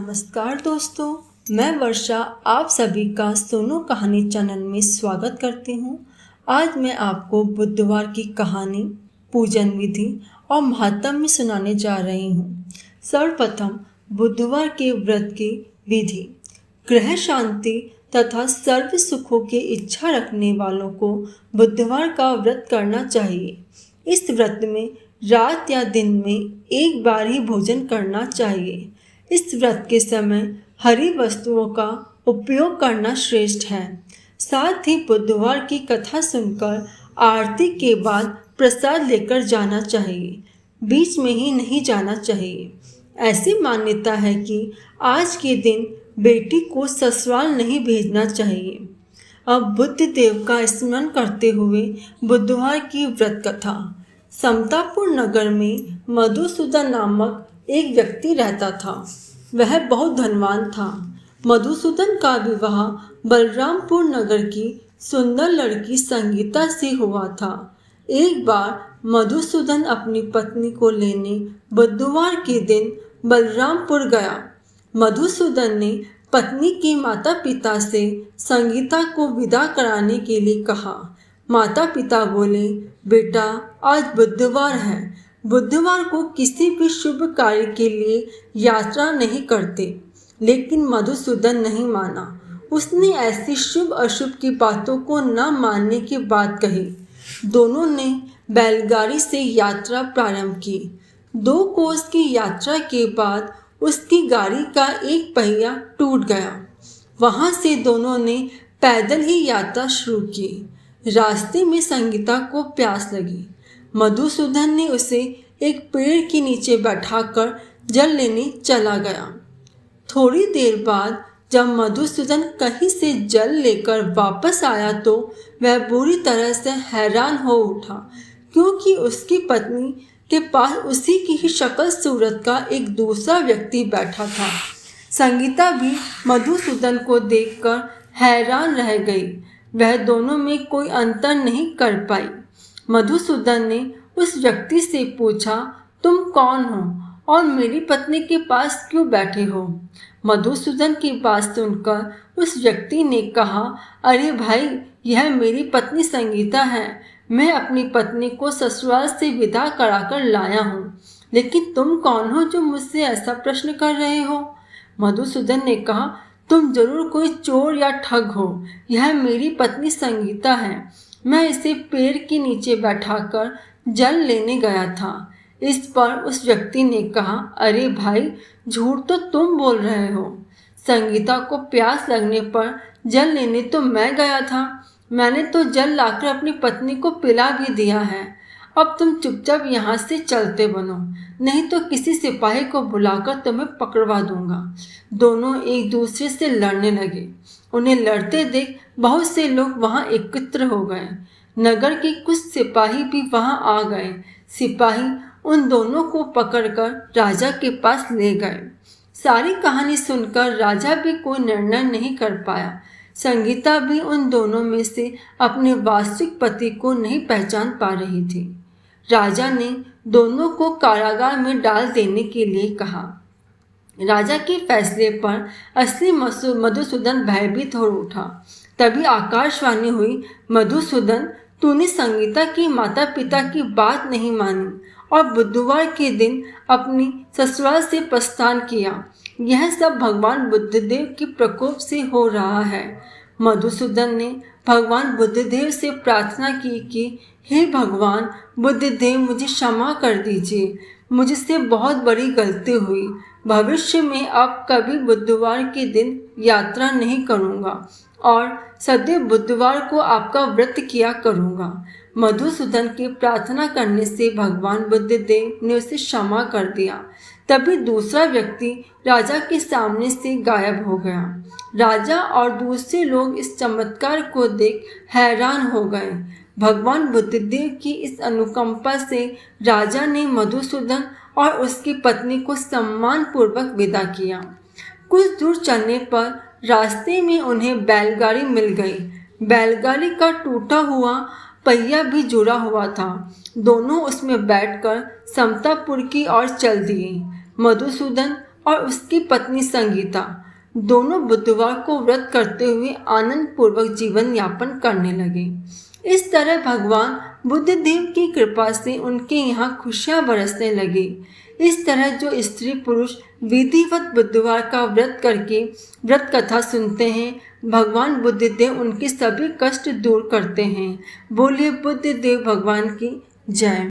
नमस्कार दोस्तों, मैं वर्षा आप सभी का सोनू कहानी चैनल में स्वागत करती हूँ। आज मैं आपको बुधवार की कहानी, पूजन विधि और महात्म्य सुनाने जा रही हूँ। सर्वप्रथम बुधवार के व्रत की विधि। ग्रह शांति तथा सर्व सुखों की इच्छा रखने वालों को बुधवार का व्रत करना चाहिए। इस व्रत में रात या दिन में एक बार ही भोजन करना चाहिए। इस व्रत के समय हरी वस्तुओं का उपयोग करना श्रेष्ठ है। साथ ही बुधवार की कथा सुनकर आरती के बाद प्रसाद लेकर जाना चाहिए। बीच में ही नहीं जाना चाहिए। ऐसी मान्यता है कि आज के दिन बेटी को ससुराल नहीं भेजना चाहिए। अब बुद्ध देव का स्मरण करते हुए बुधवार की व्रत कथा। समतापुर नगर में मधुसूदन नामक एक व्यक्ति रहता था। वह बहुत धनवान था। मधुसूदन का विवाह बलरामपुर नगर की सुंदर लड़की संगीता से हुआ था। एक बार मधुसूदन अपनी पत्नी को लेने बुधवार के दिन बलरामपुर गया। मधुसूदन ने पत्नी के माता पिता से संगीता को विदा कराने के लिए कहा। माता पिता बोले, बेटा आज बुधवार है। बुधवार को किसी भी शुभ कार्य के लिए यात्रा नहीं करते। लेकिन मधुसूदन नहीं माना। उसने ऐसी शुभ अशुभ की बातों को न मानने की बात कही। दोनों ने बैलगाड़ी से यात्रा प्रारंभ की। 2 कोस की यात्रा के बाद उसकी गाड़ी का एक पहिया टूट गया। वहां से दोनों ने पैदल ही यात्रा शुरू की। रास्ते में संगीता को प्यास लगी। मधुसूदन ने उसे एक पेड़ के नीचे बैठाकर जल लेने चला गया। थोड़ी देर बाद जब मधुसूदन कहीं से जल लेकर वापस आया तो वह बुरी तरह से हैरान हो उठा, क्योंकि उसकी पत्नी के पास उसी की ही शक्ल सूरत का एक दूसरा व्यक्ति बैठा था। संगीता भी मधुसूदन को देखकर हैरान रह गई। वह दोनों में कोई अंतर नहीं कर पाई। मधुसूदन ने उस व्यक्ति से पूछा, तुम कौन हो और मेरी पत्नी के पास क्यों बैठे हो? मधुसूदन की बात सुनकर उस व्यक्ति ने कहा, अरे भाई, यह मेरी पत्नी संगीता है। मैं अपनी पत्नी को ससुराल से विदा कराकर लाया हूँ। लेकिन तुम कौन हो जो मुझसे ऐसा प्रश्न कर रहे हो? मधुसूदन ने कहा, तुम जरूर कोई चोर या ठग हो। यह मेरी पत्नी संगीता है। मैं इसे पेड़ के नीचे बैठाकर जल लेने गया था। इस पर उस व्यक्ति ने कहा, अरे भाई, झूठ तो तुम बोल रहे हो। संगीता को प्यास लगने पर जल लेने तो मैं गया था। मैंने तो जल लाकर अपनी पत्नी को पिला भी दिया है। अब तुम चुपचाप यहाँ से चलते बनो, नहीं तो किसी सिपाही को बुलाकर तुम्हें पकड़वा दूंगा। दोनों एक दूसरे से लड़ने लगे। उन्हें लड़ते देख बहुत से लोग वहां एकत्र हो गए। नगर के कुछ सिपाही भी वहां आ गए। सिपाही उन दोनों को पकड़कर राजा के पास ले गए। सारी कहानी सुनकर राजा भी कोई निर्णय नहीं कर पाया। संगीता भी उन दोनों में से अपने वास्तविक पति को नहीं पहचान पा रही थी। राजा ने दोनों को कारागार में डाल देने के लिए कहा। राजा के फैसले पर असली मधुसूदन भयभीत हो उठा। तभी आकाशवाणी हुई, मधुसूदन, तूने संगीता की माता पिता की बात नहीं मानी और बुधवार के दिन अपनी ससुराल से प्रस्थान किया। यह सब भगवान बुद्धदेव के प्रकोप से हो रहा है। मधुसूदन ने भगवान बुद्धदेव से प्रार्थना की कि हे भगवान बुद्धदेव, मुझे क्षमा कर दीजिए। मुझसे बहुत बड़ी गलती हुई। भविष्य में अब कभी बुधवार के दिन यात्रा नहीं करूँगा और सदैव बुधवार को आपका व्रत किया करूँगा। मधुसूदन के प्रार्थना करने से भगवान बुद्धदेव ने उसे क्षमा कर दिया। तभी दूसरा व्यक्ति राजा के सामने से गायब हो गया। राजा और दूसरे लोग इस चमत्कार को देख हैरान हो गए। भगवान बुद्धदेव की इस अनुकंपा से राजा ने मधुसूदन और उसकी पत्नी को सम्मानपूर्वक विदा किया। कुछ दूर चलने पर रास्ते में उन्हें बैलगाड़ी मिल गई। बैलगाड़ी का टूटा हुआ पहिया भी जुड़ा हुआ था। दोनों उसमें बैठकर समतापुर की ओर चल दिए। मधुसूदन और उसकी पत्नी संगीता दोनों बुधवार को व्रत करते हुए आनंद पूर्वक जीवन यापन करने लगे। इस तरह भगवान बुद्धदेव की कृपा से उनके यहाँ खुशियाँ बरसने लगी। इस तरह जो स्त्री पुरुष विधिवत बुधवार का व्रत करके व्रत कथा सुनते हैं, भगवान बुद्धदेव उनके सभी कष्ट दूर करते हैं। बोलिए बुद्धदेव भगवान की जय।